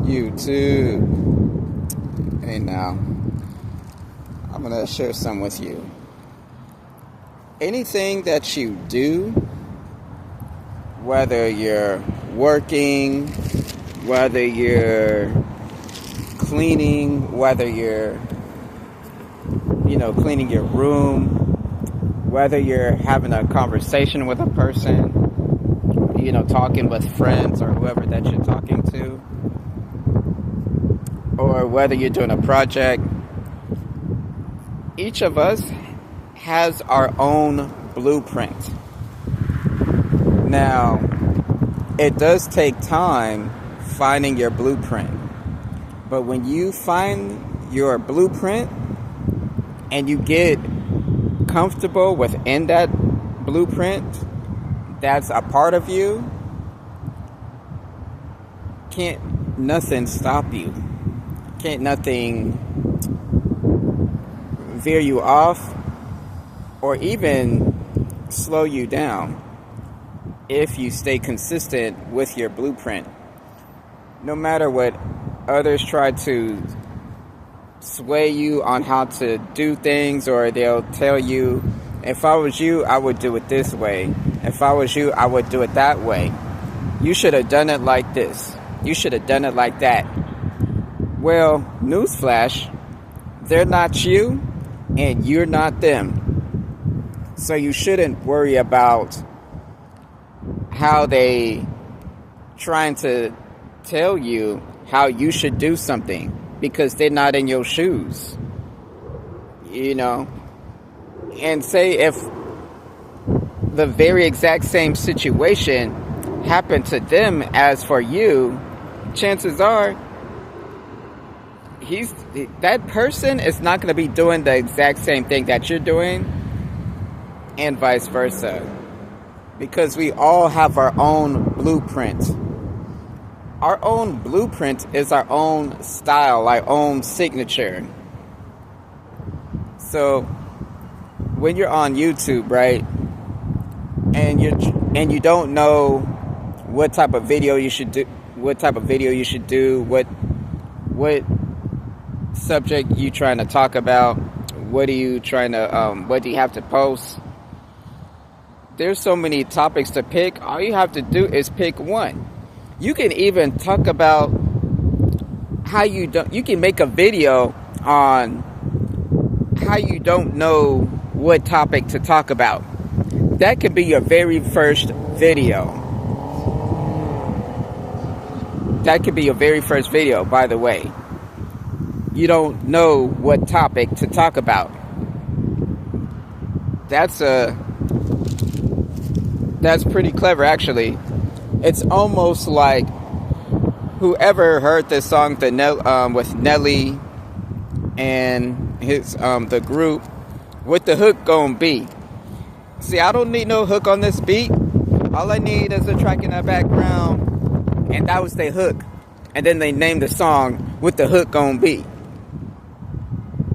YouTube. Hey now, I'm gonna share some with you. Anything that you do, whether you're working, whether you're cleaning, whether you're, cleaning your room, whether you're having a conversation with a person, talking with friends or whoever that you're talking to, or whether you're doing a project, each of us has our own blueprint. Now, it does take time finding your blueprint, but when you find your blueprint and you get comfortable within that blueprint that's a part of you, can't nothing stop you. Can't nothing veer you off or even slow you down if you stay consistent with your blueprint. No matter what others try to sway you on how to do things, or they'll tell you, if I was you, I would do it this way. If I was you, I would do it that way. You should have done it like this. You should have done it like that. Well, newsflash, they're not you and you're not them. So you shouldn't worry about how they trying to tell you how you should do something, because they're not in your shoes. And say if the very exact same situation happened to them as for you, chances are that person is not going to be doing the exact same thing that you're doing, and vice versa, because we all have our own blueprint. Our own blueprint is our own style, our own signature. So when you're on YouTube, right, and you don't know what type of video you should do, what subject you trying to talk about, what do you have to post? There's so many topics to pick. All you have to do is pick one. You can even talk about you can make a video on how you don't know what topic to talk about. That could be your very first video. That could be your very first video, by the way. You don't know what topic to talk about. That's pretty clever, actually. It's almost like whoever heard this song with Nelly and his the group, what the hook gonna be? See, I don't need no hook on this beat. All I need is a track in the background, and that was their hook. And then they named the song "What the Hook Gonna Be."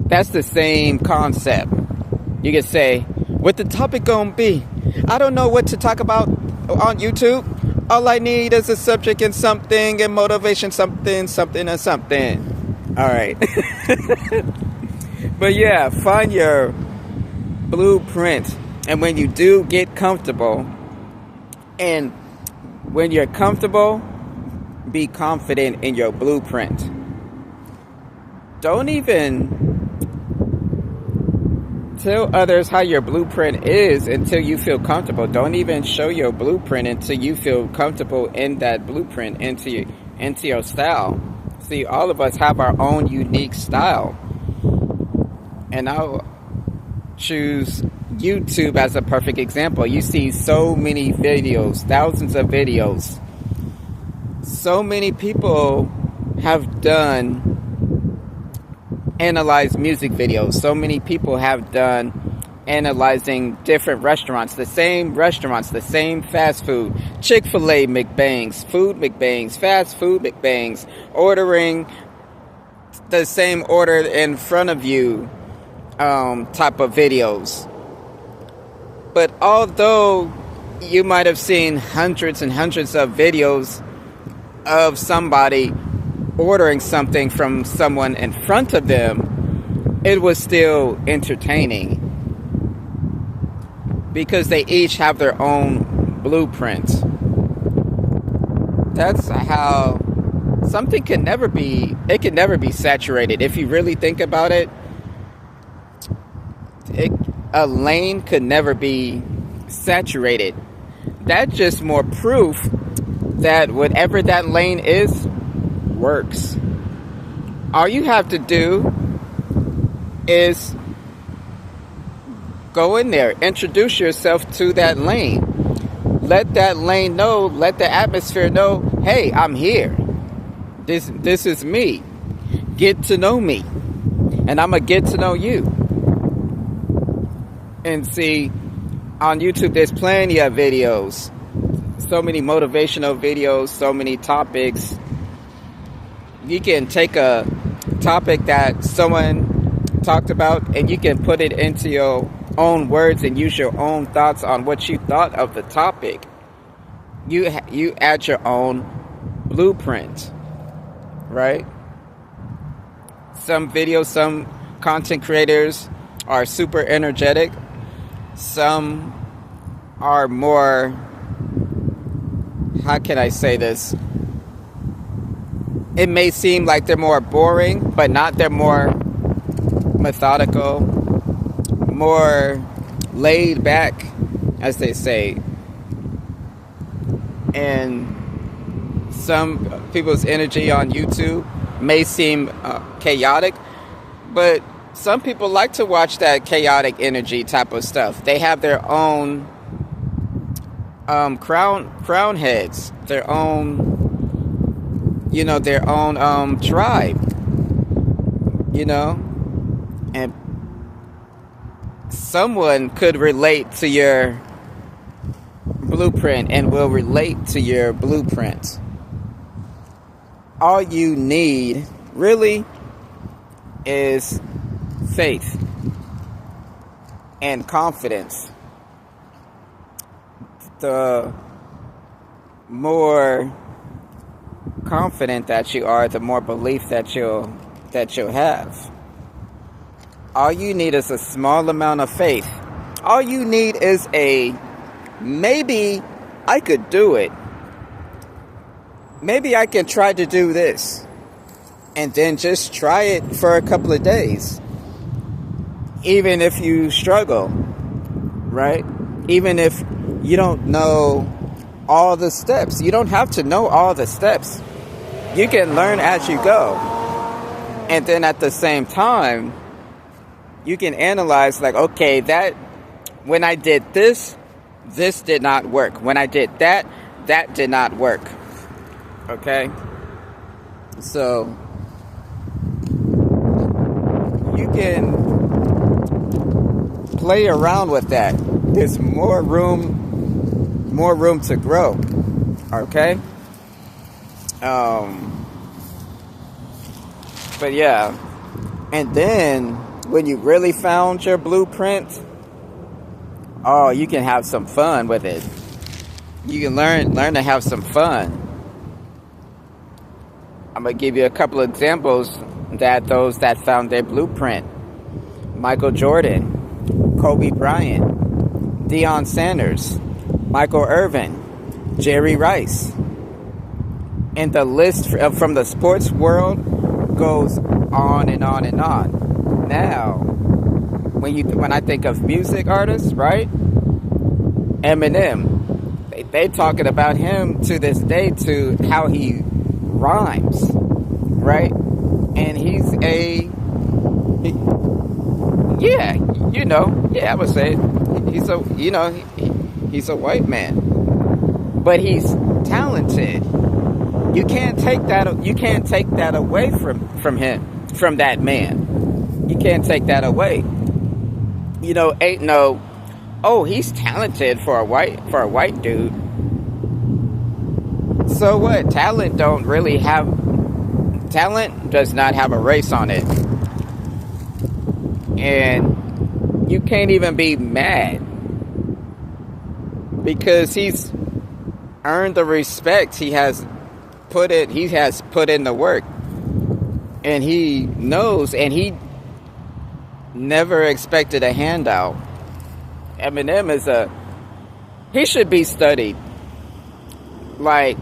That's the same concept. You can say, "What the topic gonna be?" I don't know what to talk about on YouTube. All I need is a subject and something, and motivation, something and something. All right. But yeah, find your blueprint. And when you do, get comfortable. And when you're comfortable, be confident in your blueprint. Don't even tell others how your blueprint is until you feel comfortable. Don't even show your blueprint until you feel comfortable in that blueprint, into your style. See, all of us have our own unique style. And I'll choose YouTube as a perfect example. You see so many videos, thousands of videos. So many people have done analyze music videos. So many people have done analyzing different restaurants, the same fast food, Chick-fil-A McBangs, food McBangs, fast food McBangs, ordering the same order in front of you type of videos. But although you might have seen hundreds and hundreds of videos of somebody ordering something from someone in front of them, it was still entertaining because they each have their own blueprint. That's how something can never be saturated. If you really think about it, a lane could never be saturated. That's just more proof that whatever that lane is works. All you have to do is go in there, introduce yourself to that lane. Let that lane know, let the atmosphere know, hey, I'm here. This is me. Get to know me. And I'm going to get to know you. And see, on YouTube, there's plenty of videos. So many motivational videos, so many topics. You can take a topic that someone talked about and you can put it into your own words and use your own thoughts on what you thought of the topic. You add your own blueprint, right? Some videos, some content creators are super energetic. Some are more, how can I say this? It may seem like they're more boring, but not. They're more methodical, more laid back, as they say. And some people's energy on YouTube may seem chaotic, but some people like to watch that chaotic energy type of stuff. They have their own crown heads, their own, their own tribe, and someone could relate to your blueprint and will relate to your blueprint. All you need really is faith and confidence. The more confident that you are, the more belief that you'll have. All you need is a small amount of faith. All you need is maybe I could do it. Maybe I can try to do this. And then just try it for a couple of days. Even if you struggle, right? Even if you don't know all the steps. You don't have to know all the steps. You can learn as you go. And then at the same time, you can analyze like, okay, that when I did this did not work. When I did that did not work. Okay? So you can play around with that. There's more room to grow. Okay? But yeah. And then when you really found your blueprint, you can have some fun with it. You can learn to have some fun. I'm going to give you a couple of examples that those that found their blueprint. Michael Jordan, Kobe Bryant, Deion Sanders, Michael Irvin, Jerry Rice. And the list from the sports world goes on and on and on. Now, when I think of music artists, right? Eminem. They talking about him to this day, to how he rhymes, right? And I would say he's a white man, but he's talented. You can't take that away from him, from that man. You can't take that away. Ain't no, he's talented for a white dude. So what? Talent does not have a race on it. And you can't even be mad because he's earned the respect. He has put in the work. And he knows, and he never expected a handout. Eminem he should be studied. Like,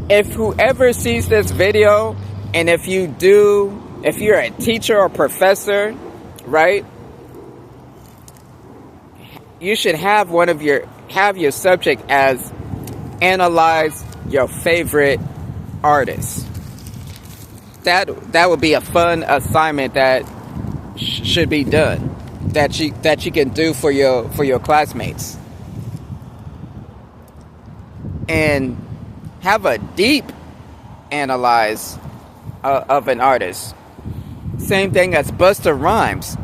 if whoever sees this video, and if you're a teacher or professor, right? You should have your subject as analyze your favorite artists. That would be a fun assignment that should be done, that you can do for your classmates, and have a deep analyze of an artist. Same thing as Busta Rhymes.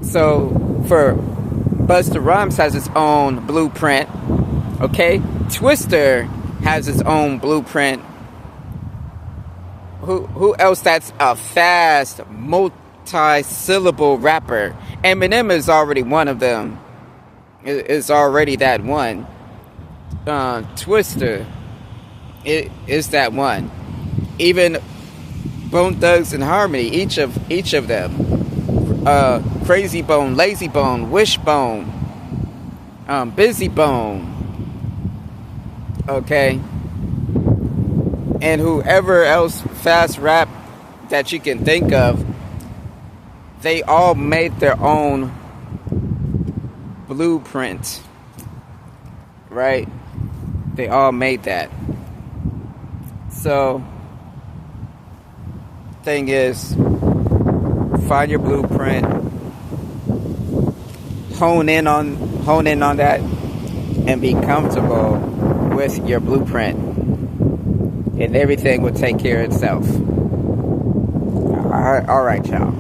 So for Busta Rhymes has its own blueprint. Okay, Twister has its own blueprint. Who else that's a fast, multi-syllable rapper? Eminem is already one of them. Is already that one. Twister is that one. Even Bone Thugs and Harmony, each of them. Crazy Bone, Lazy Bone, Wishbone, Busy Bone. Okay. And whoever else fast rap that you can think of, they all made their own blueprint, right? They all made that. So, thing is, find your blueprint, hone in on that, and be comfortable with your blueprint. And everything will take care of itself. All right, y'all.